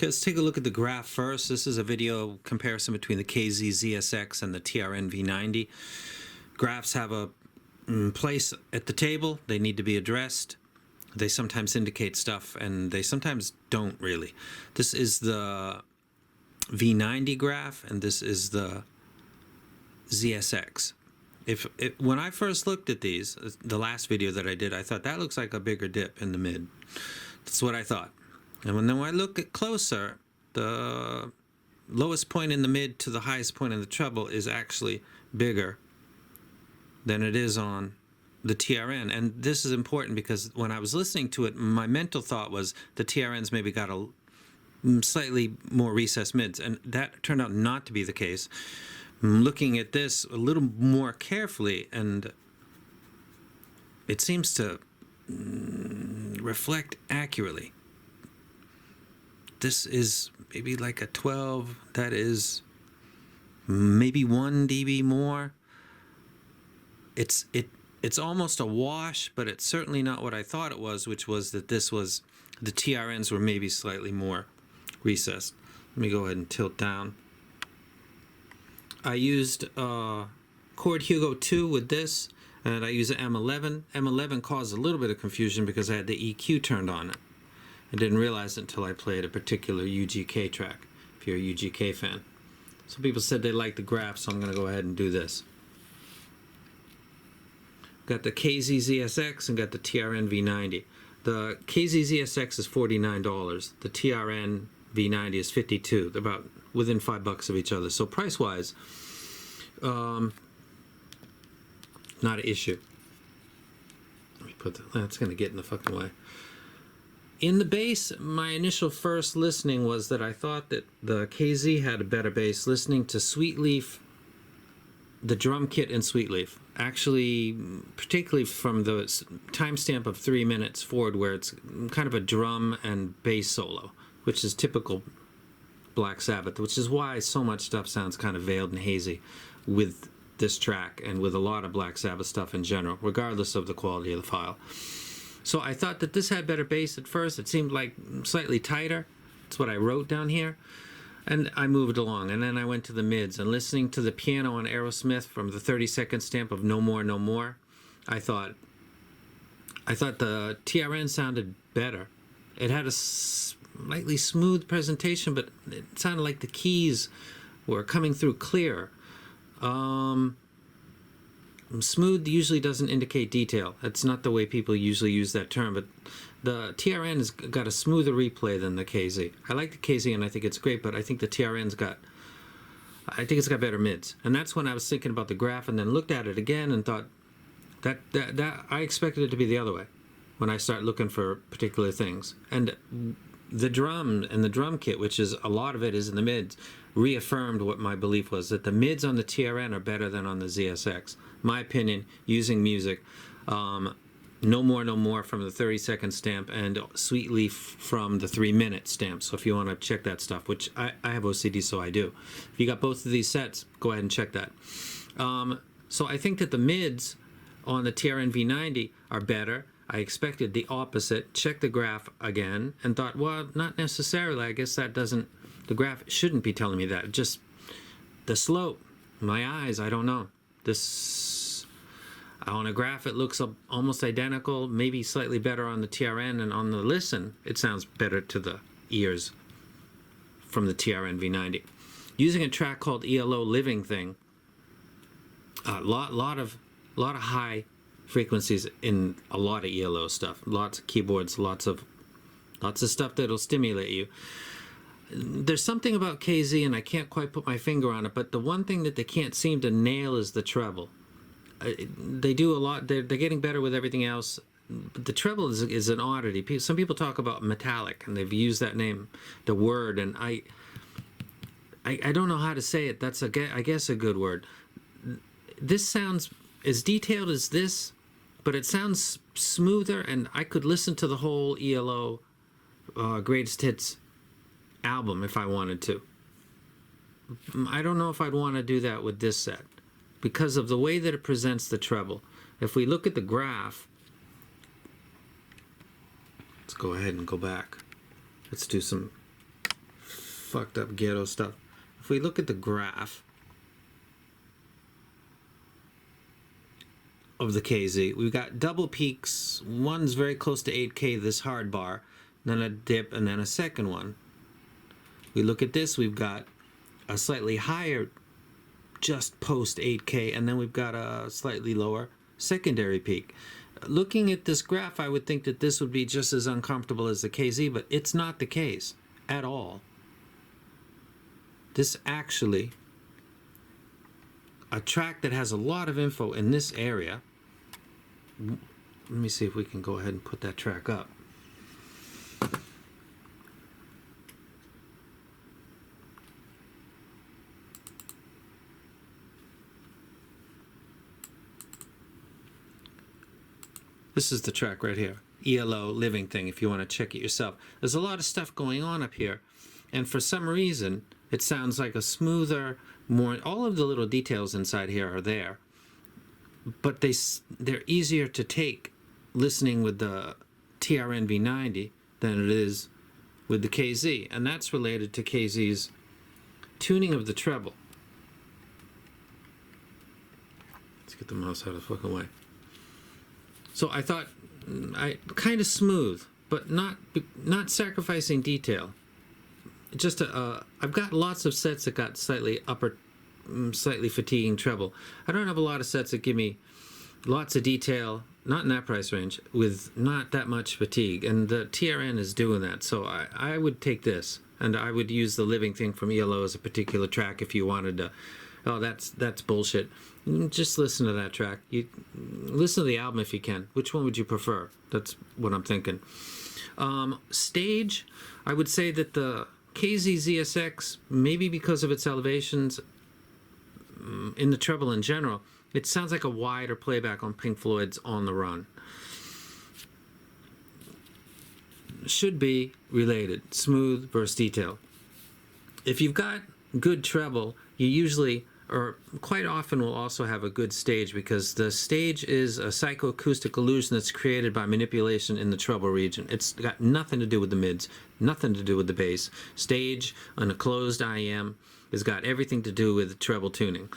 Okay, let's take a look at the graph first. This is a video comparison between the KZ-ZSX and the TRN-V90. Graphs have a place at the table. They need to be addressed. They sometimes indicate stuff, and they sometimes don't really. This is the V90 graph, and this is the ZSX. When I first looked at these, the last video that I did, I thought that looks like a bigger dip in the mid. That's what I thought. And when I look at closer, the lowest point in the mid to the highest point in the treble is actually bigger than it is on the TRN. And this is important because when I was listening to it, my mental thought was the TRNs maybe got a slightly more recessed mids, and that turned out not to be the case. I'm looking at this a little more carefully, and it seems to reflect accurately. This is maybe like a 12. That is maybe 1 dB more. It's almost a wash, but it's certainly not what I thought it was, which was that this was the TRNs were maybe slightly more recessed. Let me go ahead and tilt down. I used Chord Hugo 2 with this, and I use an M11. M11 caused a little bit of confusion because I had the EQ turned on it. I didn't realize it until I played a particular UGK track, if you're a UGK fan. Some people said they liked the graph, so I'm going to go ahead and do this. Got the KZ-ZSX and got the TRN-V90. The KZ-ZSX is $49. The TRN-V90 is $52. They're about within $5 of each other. So price-wise, not an issue. Let me put that. That's going to get in the fucking way. In the bass, my initial first listening was that I thought that the KZ had a better bass. Listening to Sweetleaf, the drum kit in Sweetleaf, actually, particularly from the timestamp of 3 minutes forward, where it's kind of a drum and bass solo, which is typical Black Sabbath, which is why so much stuff sounds kind of veiled and hazy with this track and with a lot of Black Sabbath stuff in general, regardless of the quality of the file. So I thought that this had better bass at first. It seemed like slightly tighter. That's what I wrote down here. And I moved along, and then I went to the mids, and listening to the piano on Aerosmith from the 30-second stamp of No More, No More, I thought the TRN sounded better. It had a slightly smooth presentation, but it sounded like the keys were coming through clear. Smooth usually doesn't indicate detail. That's not the way people usually use that term, but the TRN has got a smoother replay than the KZ. I like the KZ and I think it's great, but I think the TRN's got better mids. And that's when I was thinking about the graph and then looked at it again and thought that I expected it to be the other way when I start looking for particular things. And the drum and the drum kit, which is a lot of it is in the mids, reaffirmed what my belief was, that the mids on the TRN are better than on the ZSX. My opinion, using music, No More, No More from the 30-second stamp and Sweetleaf from the 3-minute stamp. So if you want to check that stuff, which I have OCD, so I do. If you got both of these sets, go ahead and check that. So I think that the mids on the TRN-V90 are better. I expected the opposite. Checked the graph again and thought, well, not necessarily. I guess that doesn't, the graph shouldn't be telling me that. Just the slope, my eyes, I don't know. This, on a graph, it looks almost identical, maybe slightly better on the TRN, and on the listen, it sounds better to the ears from the TRN-V90. Using a track called ELO Living Thing, a lot of high frequencies in a lot of ELO stuff, lots of keyboards, lots of stuff that'll stimulate you. There's something about KZ, and I can't quite put my finger on it, but the one thing that they can't seem to nail is the treble. They do a lot. They're getting better with everything else, but the treble is an oddity. Some people talk about metallic, and they've used that name, the word, and I don't know how to say it. That's I guess a good word. This sounds as detailed as this, but it sounds smoother, and I could listen to the whole ELO Greatest Hits album if I wanted to. I don't know if I'd want to do that with this set because of the way that it presents the treble. If we look at the graph, let's go ahead and go back. Let's do some fucked up ghetto stuff. If we look at the graph of the KZ, we've got double peaks. One's very close to 8K, this hard bar, then a dip, and then a second one. We look at this, we've got a slightly higher just post 8K, and then we've got a slightly lower secondary peak. Looking at this graph, I would think that this would be just as uncomfortable as the KZ, but it's not the case at all. This actually, a track that has a lot of info in this area. Let me see if we can go ahead and put that track up. This is the track right here, ELO living thing, if you want to check it yourself. There's a lot of stuff going on up here, and for some reason it sounds like a smoother, more, all of the little details inside here are there, but they're easier to take listening with the TRN-V90 than it is with the KZ, and that's related to KZ's tuning of the treble. Let's get the mouse out of the fucking way. So I thought, kind of smooth, but not sacrificing detail. Just I've got lots of sets that got slightly fatiguing treble. I don't have a lot of sets that give me lots of detail, not in that price range, with not that much fatigue. And the TRN is doing that. So I would take this, and I would use the living thing from ELO as a particular track if you wanted to. Oh, that's bullshit. Just listen to that track. You listen to the album if you can. Which one would you prefer? That's what I'm thinking. Stage, I would say that the KZ-ZSX, maybe because of its elevations in the treble in general, it sounds like a wider playback on Pink Floyd's On the Run. Should be related, smooth versus detail. If you've got good treble, you usually, or quite often, will also have a good stage, because the stage is a psychoacoustic illusion that's created by manipulation in the treble region. It's got nothing to do with the mids, nothing to do with the bass. Stage on a closed IM has got everything to do with treble tuning.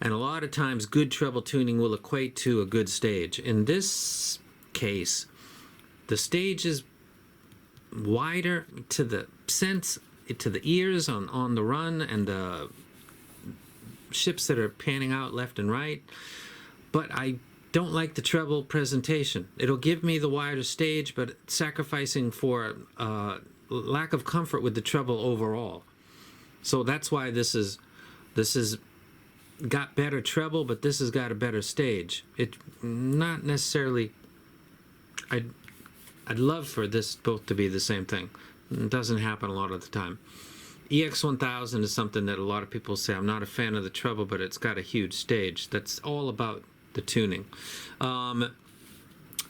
And a lot of times good treble tuning will equate to a good stage. In this case, the stage is wider to the sense, to the ears on the run, and the ships that are panning out left and right, but I don't like the treble presentation. It'll give me the wider stage, but sacrificing for lack of comfort with the treble overall. So that's why this is got better treble, but this has got a better stage. It not necessarily. I'd love for this both to be the same thing. It doesn't happen a lot of the time. EX1000 is something that a lot of people say, I'm not a fan of the treble, but it's got a huge stage. That's all about the tuning. I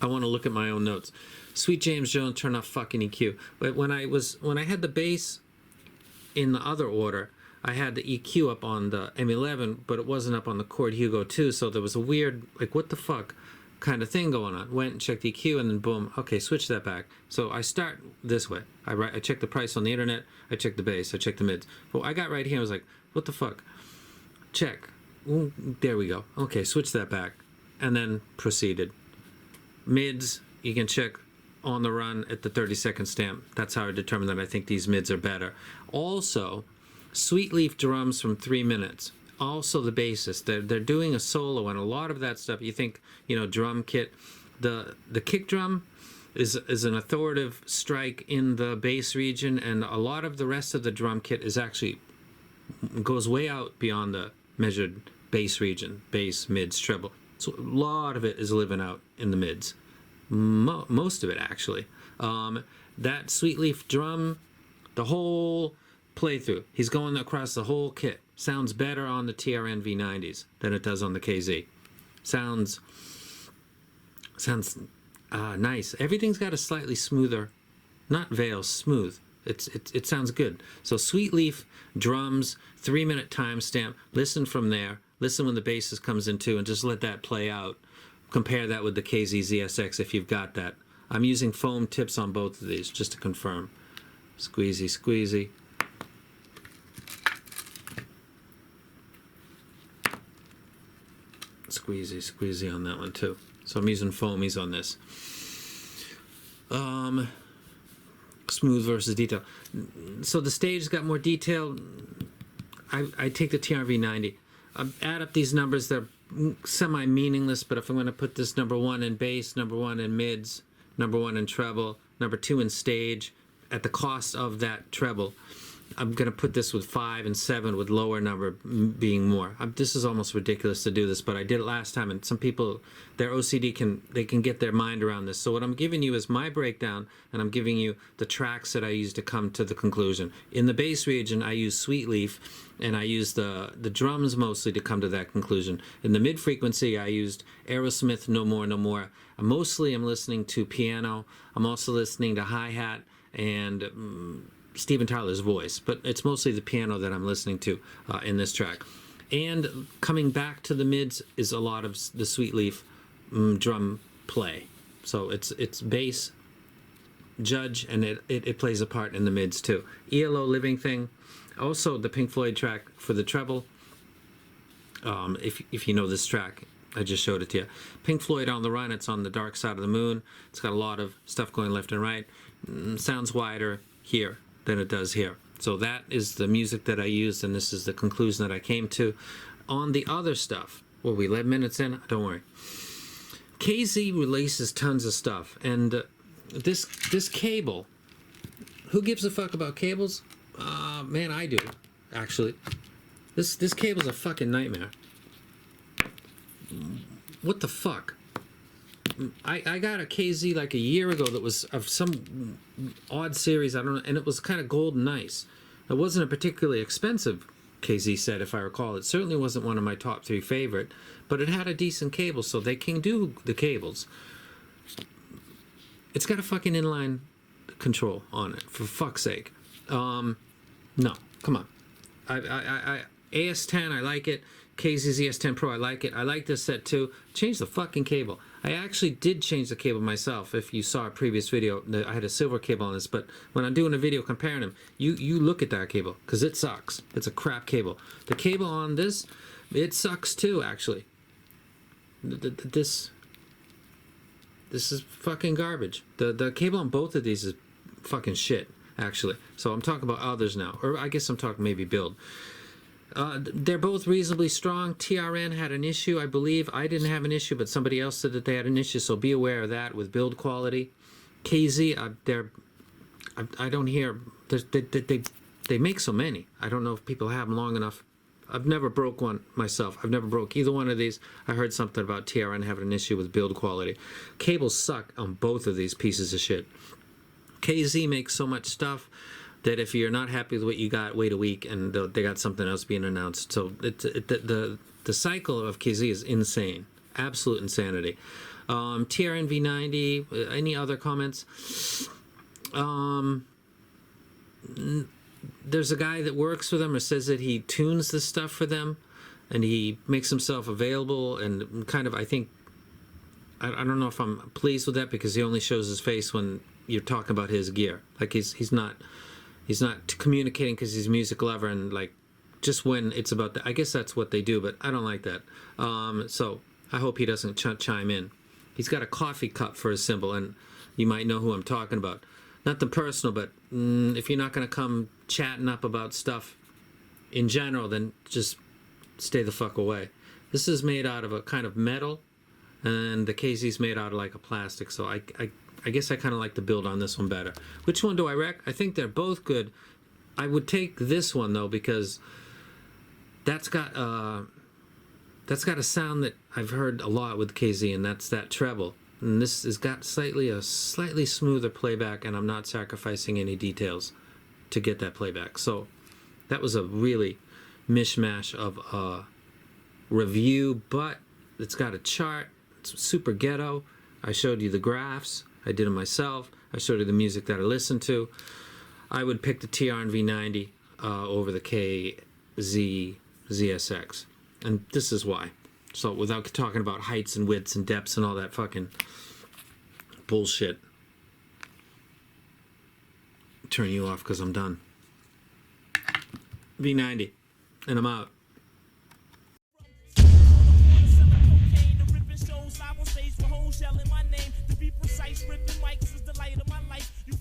want to look at my own notes. Sweet James Jones, turn off fucking EQ. But when I had the bass in the other order, I had the EQ up on the M11, but it wasn't up on the Chord Hugo 2, so there was a weird, like, what the fuck kind of thing going on. Went and checked EQ, and then boom, okay, switch that back. So I start this way. I check the price on the internet, I check the bass, I check the mids. Well, I got right here, I was like, what the fuck? Check. Ooh, there we go. Okay, switch that back. And then proceeded. Mids, you can check on the run at the 30-second stamp. That's how I determine that I think these mids are better. Also, Sweet Leaf drums from 3 minutes. Also the bassist, they're doing a solo, and a lot of that stuff, you think, drum kit. The kick drum is an authoritative strike in the bass region, and a lot of the rest of the drum kit is actually goes way out beyond the measured bass region, bass, mids, treble. So a lot of it is living out in the mids. Most of it, actually. That Sweet Leaf drum, the whole playthrough, he's going across the whole kit. Sounds better on the TRN-V90s than it does on the KZ. Sounds nice. Everything's got a slightly smoother, not veil, smooth. It sounds good. So Sweet Leaf drums, 3-minute timestamp. Listen from there. Listen when the bassist comes in too, and just let that play out. Compare that with the KZ-ZSX if you've got that. I'm using foam tips on both of these just to confirm. Squeezy, squeezy. squeezy on that one too. So I'm using foamies on this. Smooth versus detail. So the stage got more detail. I take the TRN-V90. Add up these numbers. They're semi-meaningless, but if I'm going to put this number 1 in bass, number 1 in mids, number 1 in treble, number 2 in stage, at the cost of that treble, I'm going to put this with 5 and 7 with lower number being more. This is almost ridiculous to do this, but I did it last time, and some people, their OCD can get their mind around this. So what I'm giving you is my breakdown, and I'm giving you the tracks that I use to come to the conclusion. In the bass region, I use Sweet Leaf, and I use the drums mostly to come to that conclusion. In the mid frequency, I used Aerosmith, No More, No More. Mostly I'm listening to piano. I'm also listening to hi-hat and Steven Tyler's voice, but it's mostly the piano that I'm listening to in this track. And coming back to the mids is a lot of the Sweet Leaf drum play. So it's bass, judge, and it plays a part in the mids too. ELO Living Thing, also the Pink Floyd track for the treble. If you know this track, I just showed it to you. Pink Floyd On the Run, it's on the Dark Side of the Moon. It's got a lot of stuff going left and right. Sounds wider here than it does here. So that is the music that I used, and this is the conclusion that I came to. On the other stuff, well, we 11 minutes in? Don't worry. KZ releases tons of stuff, and this cable, who gives a fuck about cables? Man, I do, actually. This cable's a fucking nightmare. What the fuck? I got a KZ like a year ago that was of some odd series, I don't know, and it was kind of gold and nice. It wasn't a particularly expensive KZ set, if I recall. It certainly wasn't one of my top 3 favorite, but it had a decent cable, so they can do the cables. It's got a fucking inline control on it, for fuck's sake. No, come on. AS10, I like it. KZ-ZS10 Pro, I like it. I like this set too. Change the fucking cable. I actually did change the cable myself. If you saw a previous video, I had a silver cable on this, but when I'm doing a video comparing them, you look at that cable, because it sucks. It's a crap cable. The cable on this, it sucks too, actually. This is fucking garbage. The cable on both of these is fucking shit, actually. So I'm talking about others now, or I guess I'm talking maybe build. They're both reasonably strong. TRN had an issue, I believe. I didn't have an issue, but somebody else said that they had an issue, so be aware of that with build quality. KZ, I don't hear, they make so many. I don't know if people have them long enough. I've never broke one myself. I've never broke either one of these. I heard something about TRN having an issue with build quality. Cables suck on both of these pieces of shit. KZ makes so much stuff that if you're not happy with what you got, wait a week, and they got something else being announced. So the cycle of KZ is insane, absolute insanity. TRN-V90. Any other comments? There's a guy that works for them or says that he tunes this stuff for them, and he makes himself available. And kind of, I think, I don't know if I'm pleased with that, because he only shows his face when you're talking about his gear. Like he's not communicating because he's a music lover, and like just when it's about that. I guess that's what they do, but I don't like that. So I hope he doesn't chime in. He's got a coffee cup for a symbol, and you might know who I'm talking about. Nothing personal, but if you're not going to come chatting up about stuff in general, then just stay the fuck away. This is made out of a kind of metal, and the KZ's made out of like a plastic, so I guess I kind of like the build on this one better. Which one do I rec? I think they're both good. I would take this one though, because that's got a sound that I've heard a lot with KZ, and that's that treble. And this has got a slightly smoother playback, and I'm not sacrificing any details to get that playback. So that was a really mishmash of a review, but it's got a chart. It's super ghetto. I showed you the graphs. I did it myself. I showed you the music that I listened to. I would pick the TRN-V90 over the KZ-ZSX. And this is why. So without talking about heights and widths and depths and all that fucking bullshit. Turn you off because I'm done. V90. And I'm out. shell in my name. To be precise, ripping mics is the light of my life. You